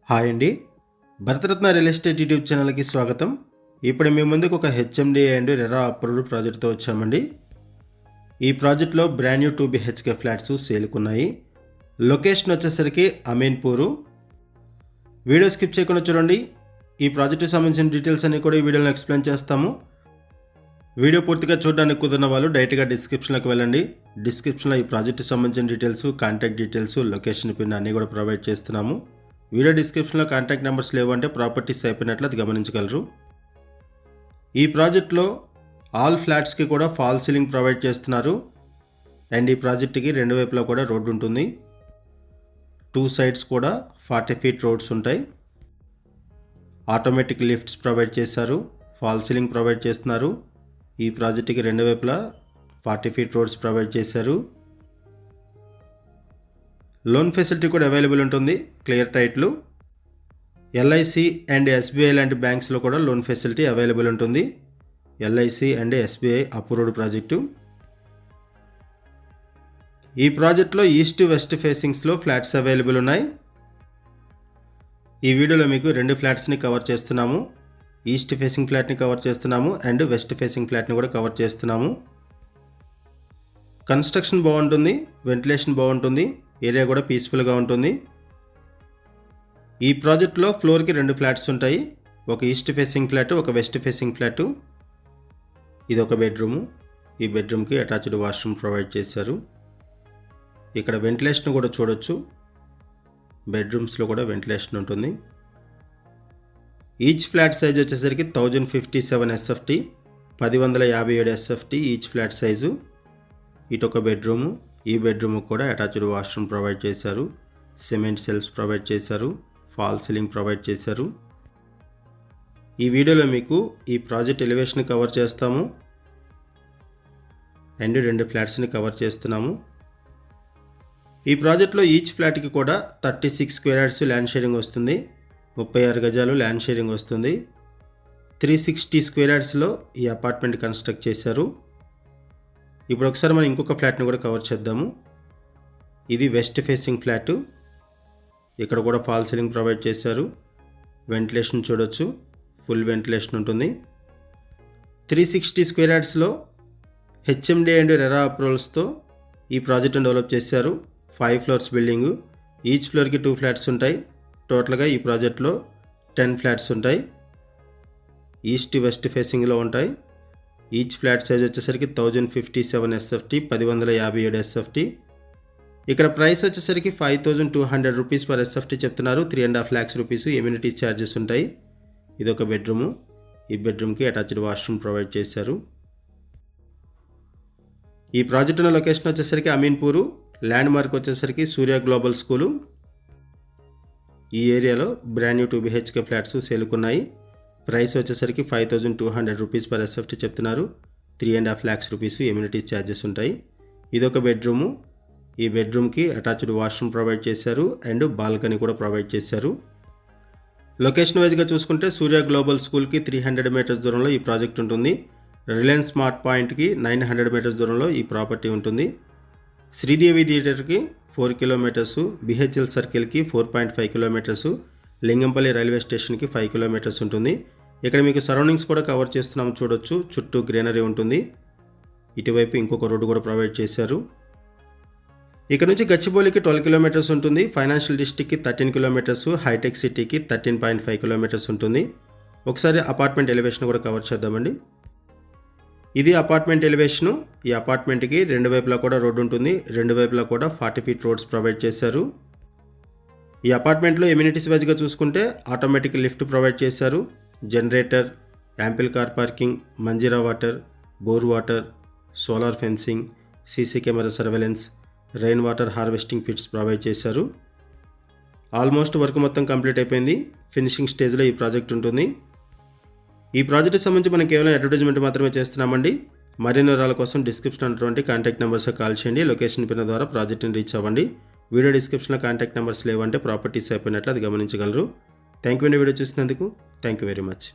Hi అండి. Bharat Ratna real estate YouTube ఛానల్కి స్వాగతం. ఇప్పుడు మీ ముందుకు ఒక హెచ్ఎండి అండ్ రెరా అప్రూవ్డ్ ప్రాజెక్ట్తో వచ్చామండి. ఈ ప్రాజెక్ట్లో బ్రాండ్ న్యూ 2 BHK ఫ్లాట్స్ సేల్కున్నాయి. లొకేషన్ వచ్చేసరికి అమీన్పూరు. వీడియో స్కిప్ చేయకుండా చూడండి. ఈ ప్రాజెక్టుకి సంబంధించిన డీటెయిల్స్ అన్ని కూడా ఈ వీడియోలో ఎక్స్ప్లెయిన్ చేస్తాము. వీడియో పూర్తిగా చూడడానికి కుదిరిన వాళ్ళు డైరెక్ట్గా డిస్క్రిప్షన్లోకి వెళ్ళండి. డిస్క్రిప్షన్లో ఈ ప్రాజెక్టుకి సంబంధించిన details, contact details, location pin అన్నీ కూడా ప్రొవైడ్ చేస్తున్నాము. వీడియో డిస్క్రిప్షన్లో కాంటాక్ట్ నెంబర్స్ లేవు అంటే ప్రాపర్టీస్ అయిపోయినట్లు అది గమనించగలరు. ఈ ప్రాజెక్ట్లో ఆల్ ఫ్లాట్స్కి కూడా ఫాల్ సీలింగ్ ప్రొవైడ్ చేస్తున్నారు. అండ్ ఈ ప్రాజెక్ట్కి రెండు వైపులా కూడా రోడ్డు ఉంటుంది. 2 సైడ్స్ కూడా 40 feet రోడ్స్ ఉంటాయి. ఆటోమేటిక్ లిఫ్ట్స్ ప్రొవైడ్ చేశారు. ఫాల్ సీలింగ్ ప్రొవైడ్ చేస్తున్నారు. ఈ ప్రాజెక్ట్కి రెండు వైపులా 40 feet రోడ్స్ ప్రొవైడ్ చేశారు. లోన్ ఫెసిలిటీ కూడా అవైలబుల్ ఉంటుంది. క్లియర్ టైట్లు. LIC అండ్ SBI లాంటి బ్యాంక్స్లో కూడా లోన్ ఫెసిలిటీ అవైలబుల్ ఉంటుంది. LIC and SBI approved project. ఈ ప్రాజెక్ట్లో ఈస్ట్ వెస్ట్ ఫేసింగ్స్లో ఫ్లాట్స్ అవైలబుల్ ఉన్నాయి. ఈ వీడియోలో మీకు 2 ఫ్లాట్స్ని కవర్ చేస్తున్నాము. ఈస్ట్ ఫేసింగ్ ఫ్లాట్ని కవర్ చేస్తున్నాము అండ్ వెస్ట్ ఫేసింగ్ ఫ్లాట్ని కూడా కవర్ చేస్తున్నాము. కన్స్ట్రక్షన్ బాగుంటుంది, వెంటిలేషన్ బాగుంటుంది, ఏరియా కూడా పీస్ఫుల్గా ఉంటుంది. ఈ ప్రాజెక్ట్లో ఫ్లోర్కి 2 ఫ్లాట్స్ ఉంటాయి. ఒక ఈస్ట్ ఫేసింగ్ ఫ్లాట్, ఒక వెస్ట్ ఫేసింగ్ ఫ్లాటు. ఇది ఒక బెడ్రూము. ఈ బెడ్రూమ్కి అటాచ్డ్ వాష్రూమ్ ప్రొవైడ్ చేశారు. ఇక్కడ వెంటిలేషన్ కూడా చూడొచ్చు. బెడ్రూమ్స్లో కూడా వెంటిలేషన్ ఉంటుంది. ఈచ్ ఫ్లాట్ సైజ్ వచ్చేసరికి 1057 SFT, 1157 SFT each flat size. ఇటు ఒక బెడ్రూము. ఈ బెడ్రూమ్కి కూడా అటాచ్డ్ వాష్రూమ్ ప్రొవైడ్ చేశారు. సిమెంట్ సెల్స్ ప్రొవైడ్ చేశారు. ఫాల్ సీలింగ్ ప్రొవైడ్ చేశారు. ఈ వీడియోలో మీకు ఈ ప్రాజెక్ట్ ఎలివేషన్ కవర్ చేస్తాము అండ్ 2 ఫ్లాట్స్ని కవర్ చేస్తున్నాము. ఈ ప్రాజెక్ట్లో ఈచ్ ఫ్లాట్కి కూడా 36 square yards ల్యాండ్ షేరింగ్ వస్తుంది. 36 గజాలు ల్యాండ్ షేరింగ్ వస్తుంది. 360 square yardsలో ఈ అపార్ట్మెంట్ కన్స్ట్రక్ట్ చేశారు. ఇప్పుడు ఒకసారి మనం ఇంకొక ఫ్లాట్ని కూడా కవర్ చేద్దాము. ఇది వెస్ట్ ఫేసింగ్ ఫ్లాటు. ఇక్కడ కూడా ఫాల్ సీలింగ్ ప్రొవైడ్ చేశారు. వెంటిలేషన్ చూడొచ్చు. ఫుల్ వెంటిలేషన్ ఉంటుంది. 360 square yardsలో హెచ్ఎండి అండ్ రెరా అప్రూవల్స్తో ఈ ప్రాజెక్ట్ని డెవలప్ చేశారు. 5 floors బిల్డింగు. ఈచ్ ఫ్లోర్కి 2 ఫ్లాట్స్ ఉంటాయి. టోటల్గా ఈ ప్రాజెక్ట్లో 10 ఫ్లాట్స్ ఉంటాయి. ఈస్ట్ వెస్ట్ ఫేసింగ్లో ఉంటాయి. ఈచ్ ఫ్లాట్ సైజ్ వచ్చేసరికి 1057 SFT, 1157 SFT. ఇక్కడ ప్రైస్ వచ్చేసరికి 5200 రూపీస్ పర్ SFT చెప్తున్నారు. 3.5 lakhs రూపీస్ ఎమ్యూనిటీ ఛార్జెస్ ఉంటాయి. ఇది ఒక బెడ్రూము. ఈ బెడ్రూమ్కి అటాచ్డ్ వాష్రూమ్ ప్రొవైడ్ చేశారు. ఈ ప్రాజెక్ట్ ఉన్న లొకేషన్ వచ్చేసరికి అమీన్పూరు. ల్యాండ్ మార్క్ వచ్చేసరికి సూర్య గ్లోబల్ స్కూలు. ఈ ఏరియాలో బ్రాండ్ న్యూ 2 BHK ఫ్లాట్స్ సేల్కున్నాయి. ప్రైస్ వచ్చేసరికి 5200 రూపీస్ పర్ SFT చెప్తున్నారు. 3.5 lakhs రూపీస్ ఎమ్యూనిటీ ఛార్జెస్ ఉంటాయి. ఇదొక బెడ్రూము. ఈ బెడ్రూమ్కి అటాచ్డ్ వాష్రూమ్ ప్రొవైడ్ చేశారు అండ్ బాల్కనీ కూడా ప్రొవైడ్ చేశారు. లొకేషన్ వైజ్గా చూసుకుంటే సూర్య గ్లోబల్ స్కూల్కి 300 meters దూరంలో ఈ ప్రాజెక్ట్ ఉంటుంది. రిలయన్స్ స్మార్ట్ పాయింట్కి 900 meters దూరంలో ఈ ప్రాపర్టీ ఉంటుంది. శ్రీదేవి థియేటర్కి 4 kilometers, BHL సర్కిల్కి 4.5 kilometers, లింగంపల్లి రైల్వే స్టేషన్కి 5 kilometers ఉంటుంది. ఇక్కడ మీకు సరౌండింగ్స్ కూడా కవర్ చేస్తున్నాము చూడొచ్చు. చుట్టూ గ్రీనరీ ఉంటుంది. ఇటువైపు ఇంకొక రోడ్డు కూడా ప్రొవైడ్ చేశారు. ఇక్కడ నుంచి గచ్చిబౌలికి 12 kilometers ఉంటుంది. ఫైనాన్షియల్ డిస్ట్రిక్ట్కి 13 kilometers, హైటెక్ సిటీకి 13.5 kilometers ఉంటుంది. ఒకసారి అపార్ట్మెంట్ ఎలివేషన్ కూడా కవర్ చేద్దామండి. ఇది అపార్ట్మెంట్ ఎలివేషను. ఈ అపార్ట్మెంట్కి రెండు వైపులా కూడా రోడ్డు ఉంటుంది. రెండు వైపులా కూడా 40 feet రోడ్స్ ప్రొవైడ్ చేశారు. ఈ అపార్ట్మెంట్లో ఎమ్యూనిటీస్ వైజ్గా చూసుకుంటే ఆటోమేటిక్ లిఫ్ట్ ప్రొవైడ్ చేశారు. Generator, ample car parking, Manjira water, bore water, solar fencing, CC camera surveillance, rain water harvesting pits provide చేశారు. ఆల్మోస్ట్ వర్క్ మొత్తం కంప్లీట్ అయిపోయింది. ఫినిషింగ్ స్టేజ్లో ఈ ప్రాజెక్ట్ ఉంటుంది. ఈ ప్రాజెక్ట్కి సంబంధించి మనం కేవలం అడ్వర్టైజ్మెంట్ మాత్రమే చేస్తున్నామండి. మరిన్ని వివరాల కోసం డిస్క్రిప్షన్ ఉన్నటువంటి కాంటాక్ట్ నెంబర్స్కి కాల్ చేయండి. లొకేషన్ పిన్ ద్వారా ప్రాజెక్ట్ని రీచ్ అవ్వండి. వీడియో డిస్క్రిప్షన్లో కాంటాక్ట్ నెంబర్స్ లేవంటే ప్రాపర్టీస్ అయిపోయినట్లు అది గమనించగలరు. థ్యాంక్ యూ అండి వీడియో చూసినందుకు. Thank you very much.